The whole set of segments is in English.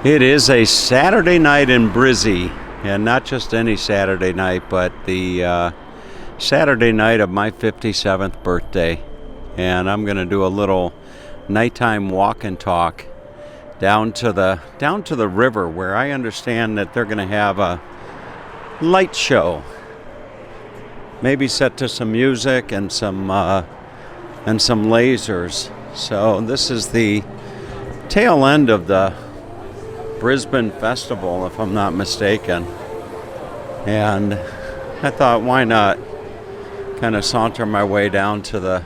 It is a Saturday night in Brizzy, and not just any Saturday night, but the Saturday night of my 57th birthday. And I'm going to do a little nighttime walk and talk down to the river, where I understand that they're going to have a light show, maybe set to some music and some lasers. So this is the tail end of the Brisbane Festival, if I'm not mistaken. And I thought, why not kind of saunter my way down to the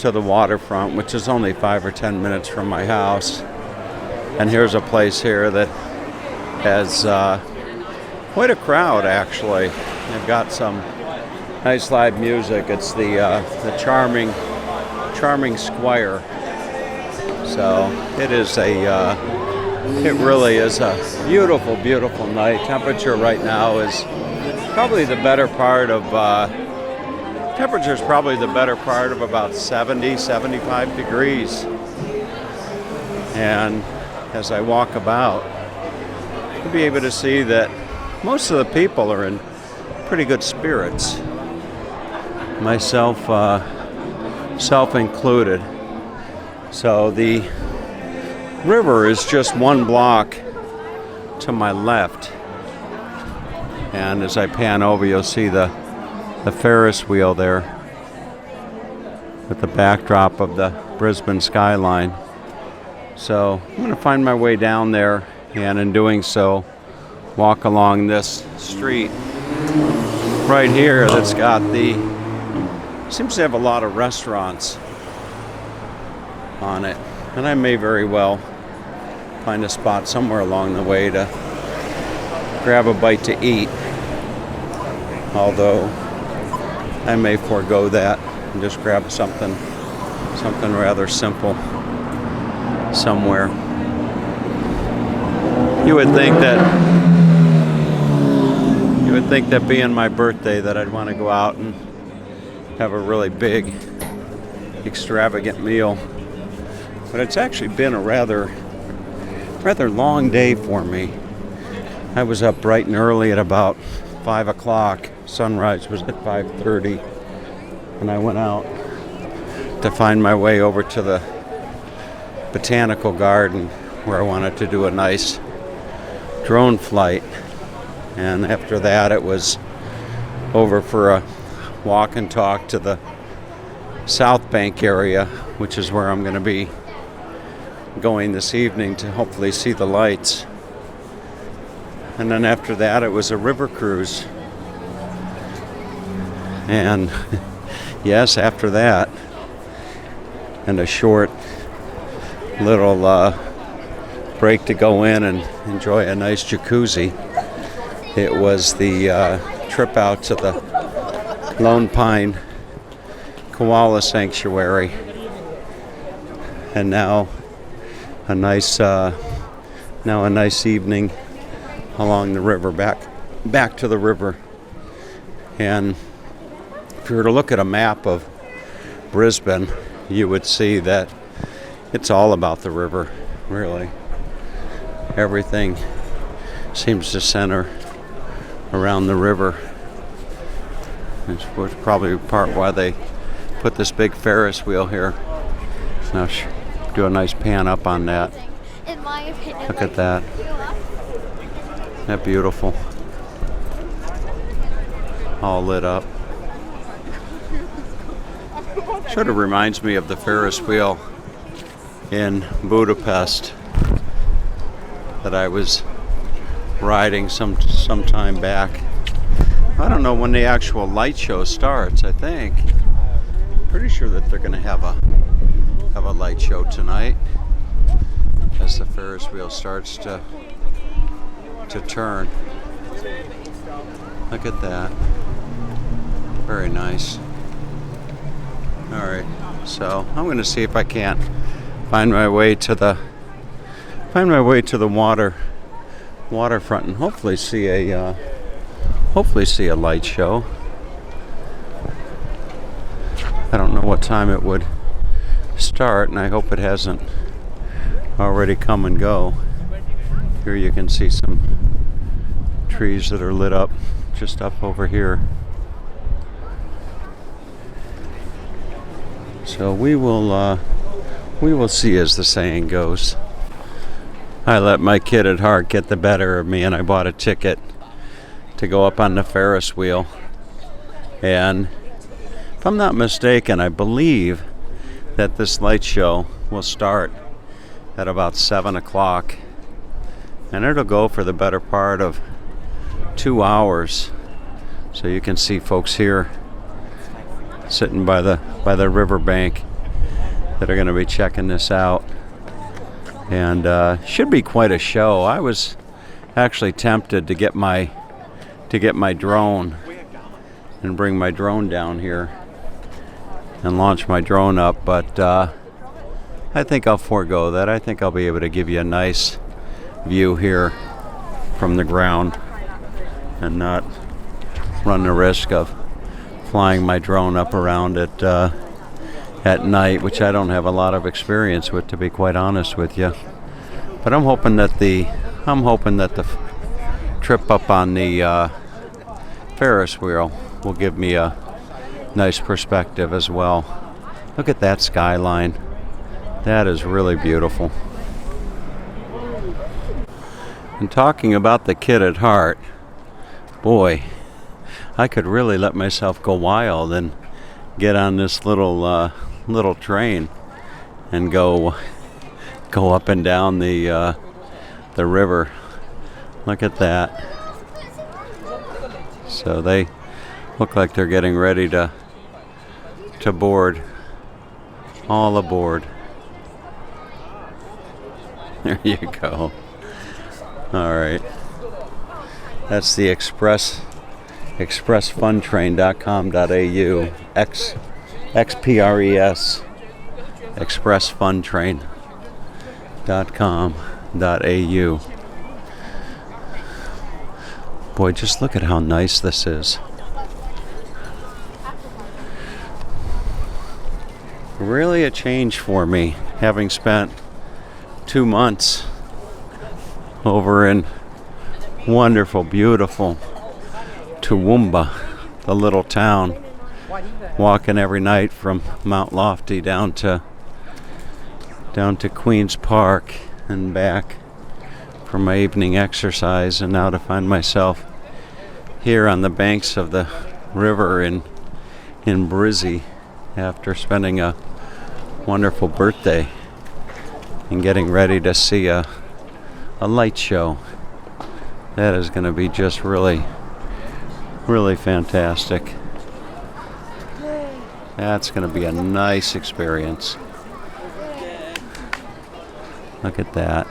waterfront, which is only 5 or 10 minutes from my house. And here's a place here that has quite a crowd, actually. They've got some nice live music. It's the charming Squire. So it really is a beautiful, beautiful night. Temperature right now is probably the better part of about 70, 75 degrees. And as I walk about, you'll be able to see that most of the people are in pretty good spirits, myself included. So the river is just one block to my left, and as I pan over, you'll see the Ferris Wheel there with the backdrop of the Brisbane skyline. So I'm going to find my way down there, and in doing so, walk along this street right here that's got seems to have a lot of restaurants on it, and I may very well find a spot somewhere along the way to grab a bite to eat, although I may forego that and just grab something rather simple somewhere. You would think that being my birthday that I'd want to go out and have a really big, extravagant meal. But it's actually been a rather long day for me. I was up bright and early at about 5 o'clock. Sunrise was at 5:30. And I went out to find my way over to the botanical garden, where I wanted to do a nice drone flight. And after that, it was over for a walk and talk to the South Bank area, which is where I'm going to be going this evening to hopefully see the lights. And then after that, it was a river cruise. And yes, after that, and a short little break to go in and enjoy a nice jacuzzi. It was the trip out to the Lone Pine Koala Sanctuary, and now a nice evening along the river, back to the river. And if you were to look at a map of Brisbane, you would see that it's all about the river, really. Everything seems to center around the river. It's probably part why they put this big Ferris wheel here. Now do a nice pan up on that. In my opinion, look at that. Isn't that beautiful? All lit up. Sort of reminds me of the Ferris wheel in Budapest that I was riding some time back. I don't know when the actual light show starts. I think pretty sure that they're going to have a light show tonight as the Ferris wheel starts to turn. Look at that. Very nice. All right, so I'm going to see if I can't find my way to the waterfront and hopefully see a light show. I don't know what time it would start, and I hope it hasn't already come and go. Here you can see some trees that are lit up just up over here. So we will see, as the saying goes. I let my kid at heart get the better of me, and I bought a ticket to go up on the Ferris Wheel. And if I'm not mistaken, I believe that this light show will start at about 7 o'clock. And it'll go for the better part of 2 hours. So you can see folks here sitting by the riverbank that are going to be checking this out. And should be quite a show. I was actually tempted to get my drone and bring my drone down here and launch my drone up, but I think I'll forego that. I think I'll be able to give you a nice view here from the ground and not run the risk of flying my drone up around it at night, which I don't have a lot of experience with, to be quite honest with you. But I'm hoping that the trip up on the Ferris wheel will give me a nice perspective as well. Look at that skyline. That is really beautiful. And talking about the kid at heart, boy, I could really let myself go wild and get on this little train and go up and down the river. Look at that. So they look like they're getting ready to board. All aboard. There you go. All right. That's the expressfuntrain.com.au. XPRES. expressfuntrain.com.au. Boy, just look at how nice this is. Really a change for me, having spent 2 months over in wonderful, beautiful Toowoomba, the little town, walking every night from Mount Lofty down to Queen's Park and back for my evening exercise, and now to find myself here on the banks of the river in Brizzy after spending a wonderful birthday and getting ready to see a light show. That is going to be just really, really fantastic. That's going to be a nice experience. Look at that.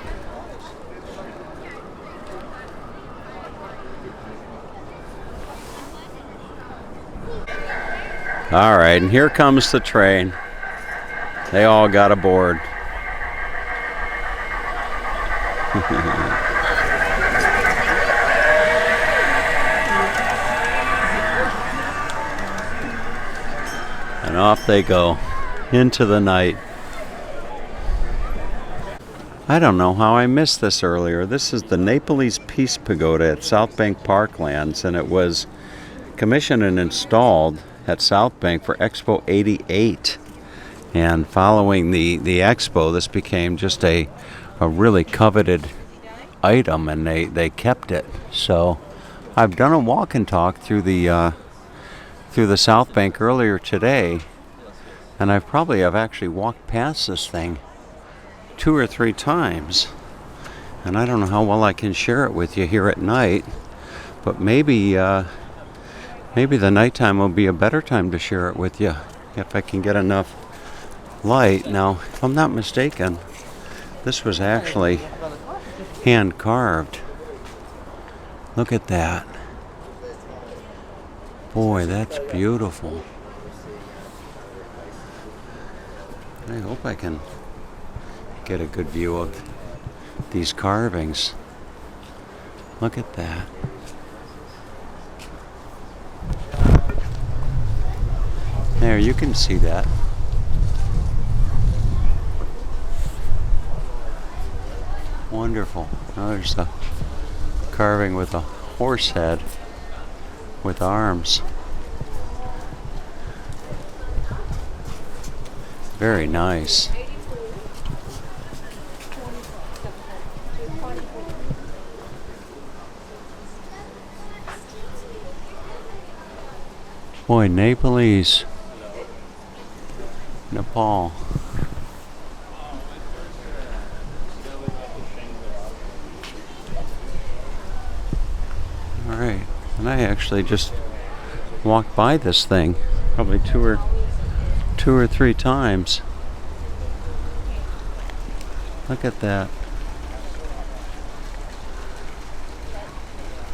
All right, and here comes the train. They all got aboard. And off they go into the night. I don't know how I missed this earlier. This is the Napoles Peace Pagoda at South Bank Parklands, and it was commissioned and installed at South Bank for Expo 88. And following the expo, this became just a really coveted item, and they kept it. So I've done a walk and talk through the South Bank earlier today, and I've actually walked past this thing 2 or 3 times, and I don't know how well I can share it with you here at night, but maybe the nighttime will be a better time to share it with you if I can get enough light. Now, if I'm not mistaken, this was actually hand carved. Look at that. Boy, that's beautiful. I hope I can get a good view of these carvings. Look at that. There, you can see that. wonderful. Oh, there's the carving with a horse head with arms. Very nice. Boy, Napoles, Nepal. All right, and I actually just walked by this thing probably two or three times. Look at that.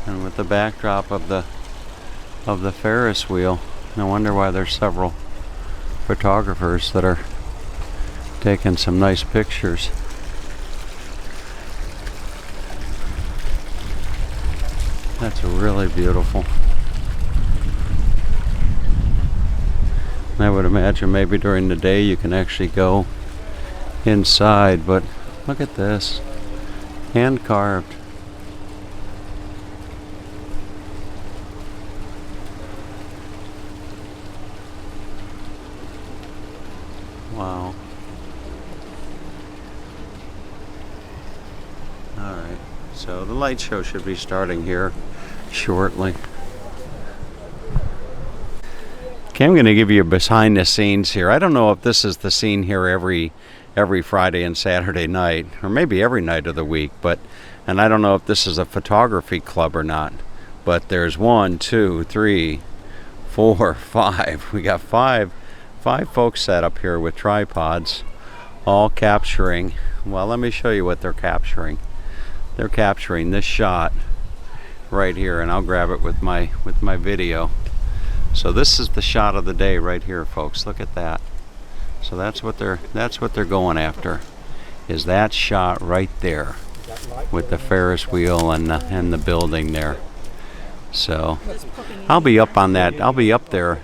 And with the backdrop of the Ferris wheel, no wonder why there's several photographers that are taking some nice pictures. That's really beautiful. I would imagine maybe during the day you can actually go inside, but look at this. Hand carved. Wow. Alright, so the light show should be starting here shortly. Okay, I'm going to give you behind the scenes here. I don't know if this is the scene here every Friday and Saturday night, or maybe every night of the week, and I don't know if this is a photography club or not, but there's 1, 2, 3, 4, 5. We got five folks set up here with tripods, all capturing. Well, let me show you what they're capturing. They're capturing this shot right here, and I'll grab it with my video. So this is the shot of the day right here, folks. Look at that. So that's what they're going after, is that shot right there with the Ferris wheel and the building there. So I'll be up on that. I'll be up there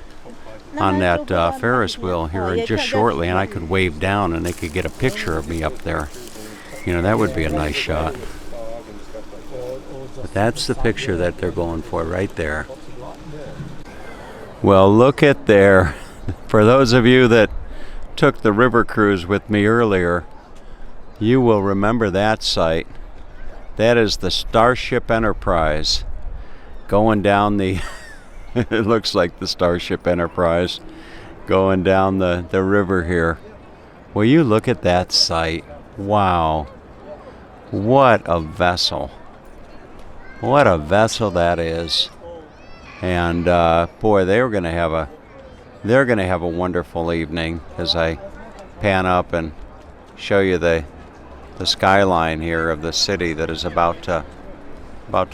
on that Ferris wheel here just shortly, and I could wave down and they could get a picture of me up there. You know, that would be a nice shot. But that's the picture that they're going for right there. Well, look at there. For those of you that took the river cruise with me earlier, you will remember that site. That is the Starship Enterprise going down the it looks like the Starship Enterprise going down the river here. Will you look at that site? Wow. What a vessel. What a vessel that is. And boy, they're going to have a wonderful evening as I pan up and show you the skyline here of the city that is about to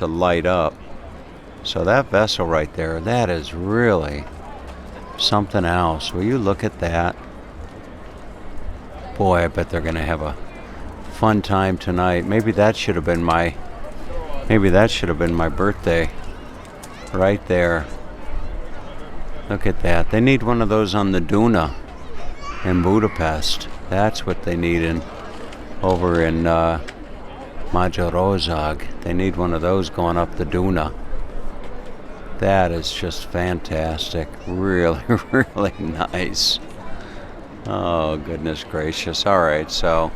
light up. So that vessel right there, that is really something else. Will you look at that? Boy, I bet they're going to have a fun time tonight. Maybe that should have been my birthday right there. Look at that. They need one of those on the Duna in Budapest. That's what they need over in Magyarország. They need one of those going up the Duna. That is just fantastic. Really, really nice. Oh, goodness gracious. All right, so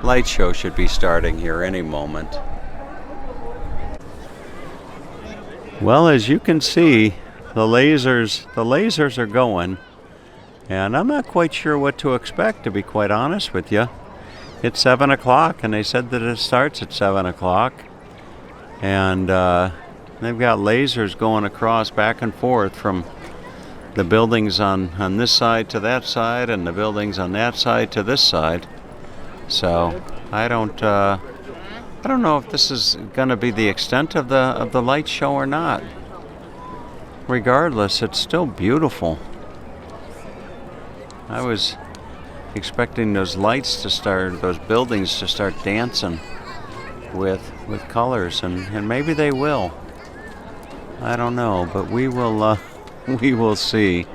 light show should be starting here any moment. Well, as you can see, the lasers are going, and I'm not quite sure what to expect, to be quite honest with you. It's 7 o'clock, and they said that it starts at 7 o'clock, and they've got lasers going across back and forth from the buildings on this side to that side, and the buildings on that side to this side. So I don't know if this is going to be the extent of the light show or not. Regardless, it's still beautiful. I was expecting those lights to start, those buildings to start dancing with colors, and maybe they will. I don't know, but we will see.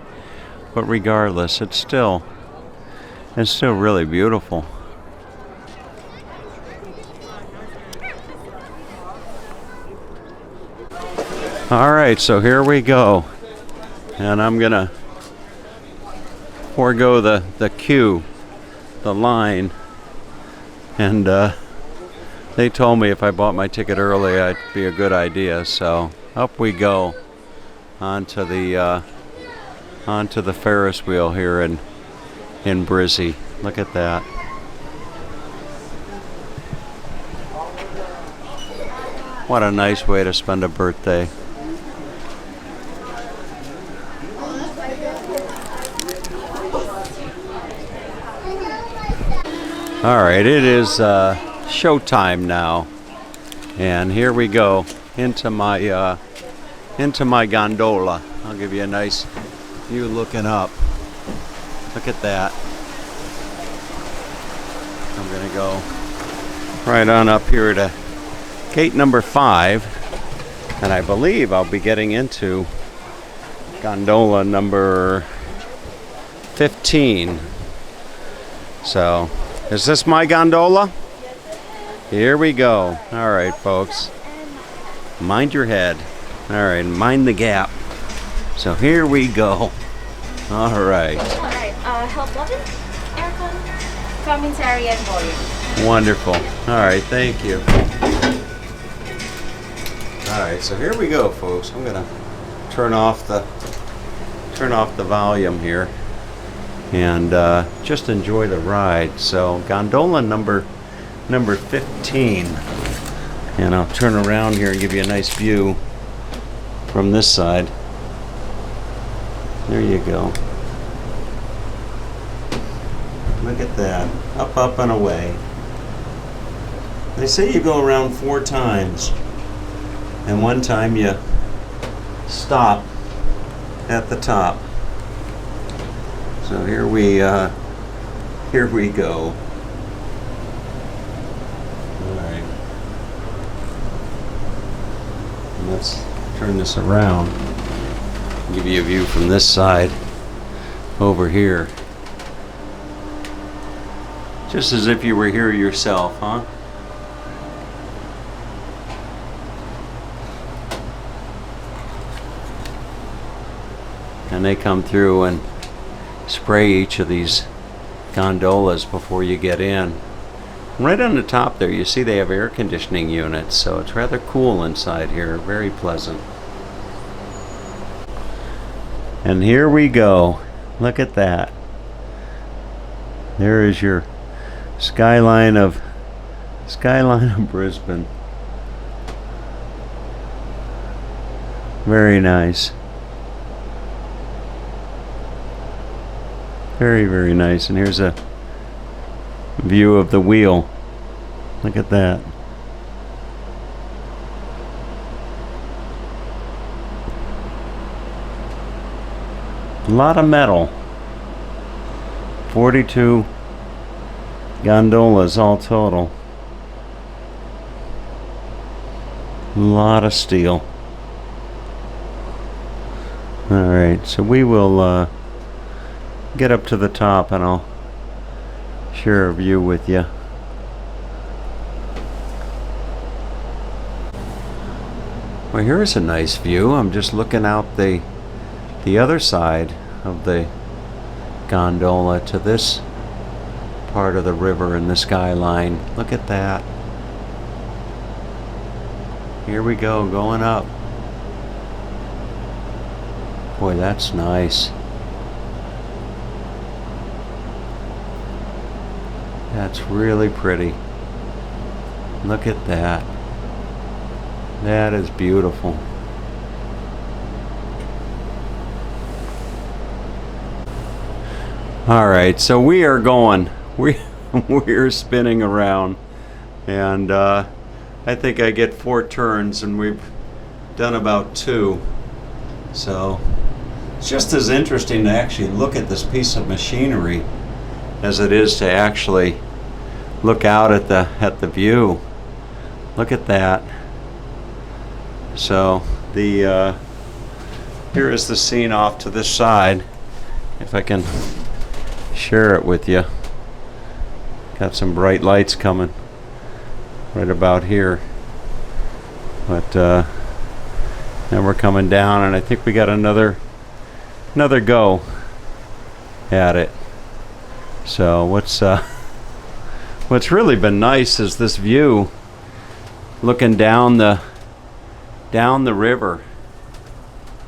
But regardless, it's still really beautiful. All right, so here we go. And I'm going to forego the queue, the line. And they told me if I bought my ticket early, it'd be a good idea. So up we go onto the Ferris wheel here in Brisbane. Look at that. What a nice way to spend a birthday. All right, it is showtime now, and here we go into my gondola. I'll give you a nice view looking up. Look at that. I'm gonna go right on up here to gate number 5, and I believe I'll be getting into gondola number 15. So, is this my gondola? Here we go. All right, folks. Mind your head. All right, mind the gap. So here we go. All right. All right. Help button, aircon, commentary, and volume. Wonderful. All right, thank you. All right, so here we go, folks. I'm gonna turn off the volume here and just enjoy the ride. So gondola number 15, and I'll turn around here and give you a nice view from this side. There you go. Look at that. Up, up, and away. They say you go around 4 times, and one time you stop at the top. So here we go. All right. And let's turn this around. Give you a view from this side over here. Just as if you were here yourself, huh? And they come through and spray each of these gondolas before you get in. Right on the top there, you see they have air conditioning units, so it's rather cool inside here, very pleasant. And here we go. Look at that. There is your skyline of Brisbane. Very nice. Very, very nice. And here's a view of the wheel. Look at that. A lot of metal. 42 gondolas all total. A lot of steel. Alright, so we will get up to the top and I'll share a view with you. Well, here's a nice view. I'm just looking out the other side of the gondola to this part of the river and the skyline. Look at that. Here we go, going up. Boy, that's nice. That's really pretty. Look at that. That is beautiful. All right, so we are going. We're spinning around, and I think I get 4 turns, and we've done about 2. So it's just as interesting to actually look at this piece of machinery as it is to actually look out at the view. Look at that. So the here is the scene off to this side. If I can share it with you. Got some bright lights coming right about here. But And we're coming down, and I think we got another go at it. So what's really been nice is this view, looking down the river,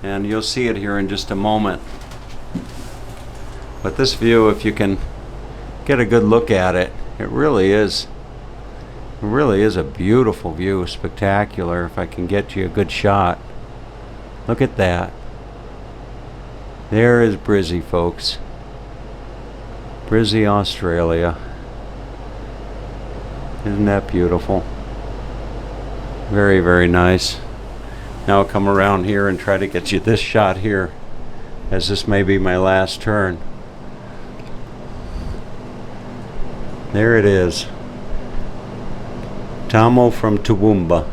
and you'll see it here in just a moment. But this view, if you can get a good look at it, it really is a beautiful view, spectacular. If I can get you a good shot, look at that. There is Brizzy, folks. Brizzy, Australia. Isn't that beautiful? Very, very nice. Now I'll come around here and try to get you this shot here, as this may be my last turn. There it is. Tomo from Toowoomba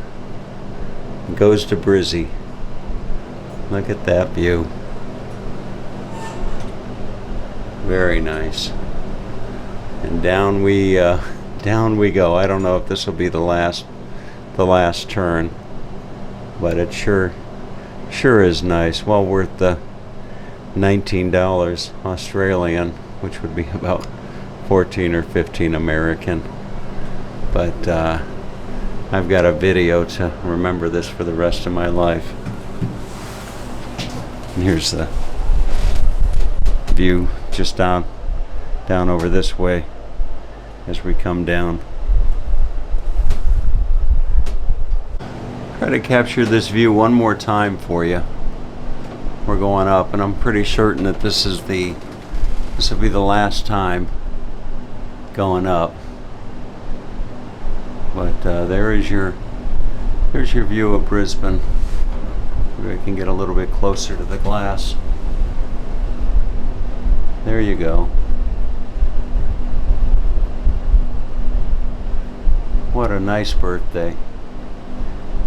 goes to Brizzy. Look at that view. Very nice. And down we go. I don't know if this will be the last turn, but it sure is nice. Well worth the $19 Australian, which would be about 14 or 15 American. But I've got a video to remember this for the rest of my life. And here's the view just down over this way as we come down. Try to capture this view one more time for you. We're going up, and I'm pretty certain that this will be the last time going up. But there's your view of Brisbane. Maybe I can get a little bit closer to the glass. There you go. What a nice birthday.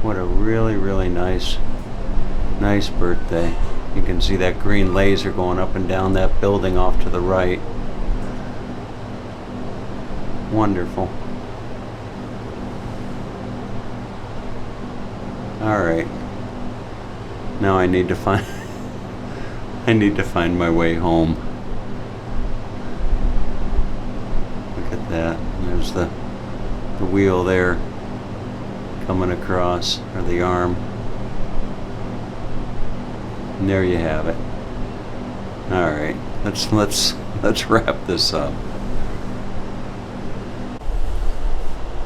What a really, really nice birthday. You can see that green laser going up and down that building off to the right. Wonderful. All right. Now I need to find my way home. Look at that. There's the wheel there coming across, or the arm. And there you have it. All right. Let's wrap this up.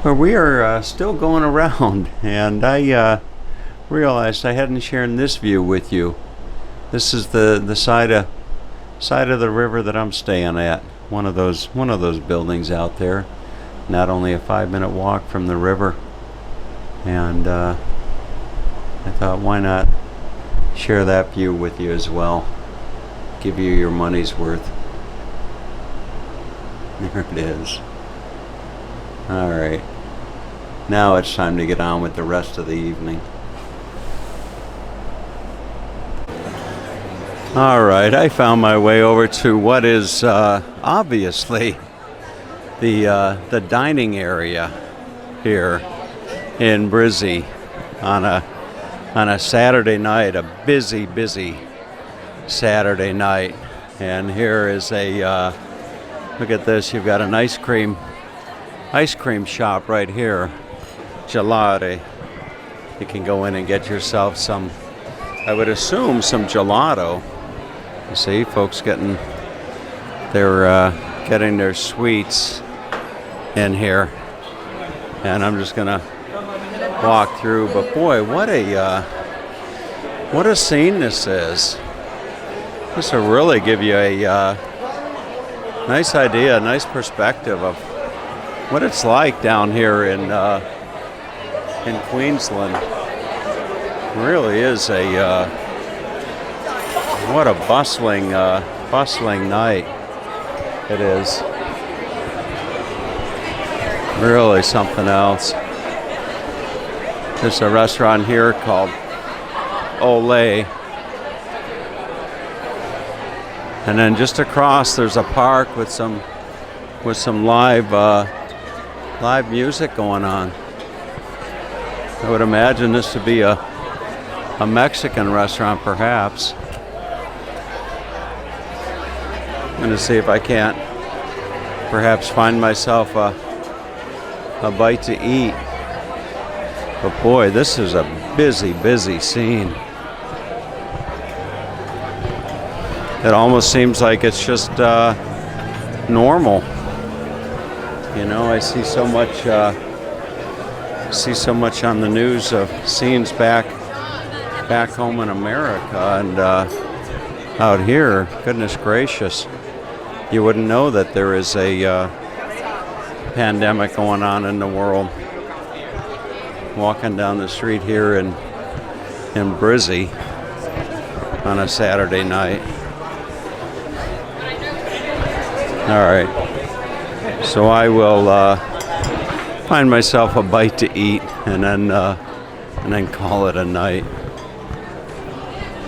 Well, we are still going around, and I realized I hadn't shared this view with you. This is the side of the river that I'm staying at. One of those buildings out there. Not only a 5-minute walk from the river, and I thought, why not share that view with you as well? Give you your money's worth. There it is. All right. Now it's time to get on with the rest of the evening. All right, I found my way over to what is obviously the dining area here in Brizzy on a Saturday night, a busy Saturday night. And here is a look at this. You've got an ice cream shop right here, gelati. You can go in and get yourself some, I would assume, some gelato. You see, folks getting their sweets in here, and I'm just gonna walk through. But boy, what a scene this is. This will really give you a nice idea, a nice perspective of what it's like down here in Queensland. It really is what a bustling night it is. Really something else. There's a restaurant here called Olay. And then just across there's a park with some live music going on. I would imagine this to be a a Mexican restaurant, perhaps. I'm going to see if I can't perhaps find myself a bite to eat. But boy, this is a busy, busy scene. It almost seems like it's just normal. You know, I see so much on the news of scenes back home in America, and out here, goodness gracious, you wouldn't know that there is a pandemic going on in the world. Walking down the street here in Brizzy on a Saturday night. All right, so I will find myself a bite to eat and then call it a night.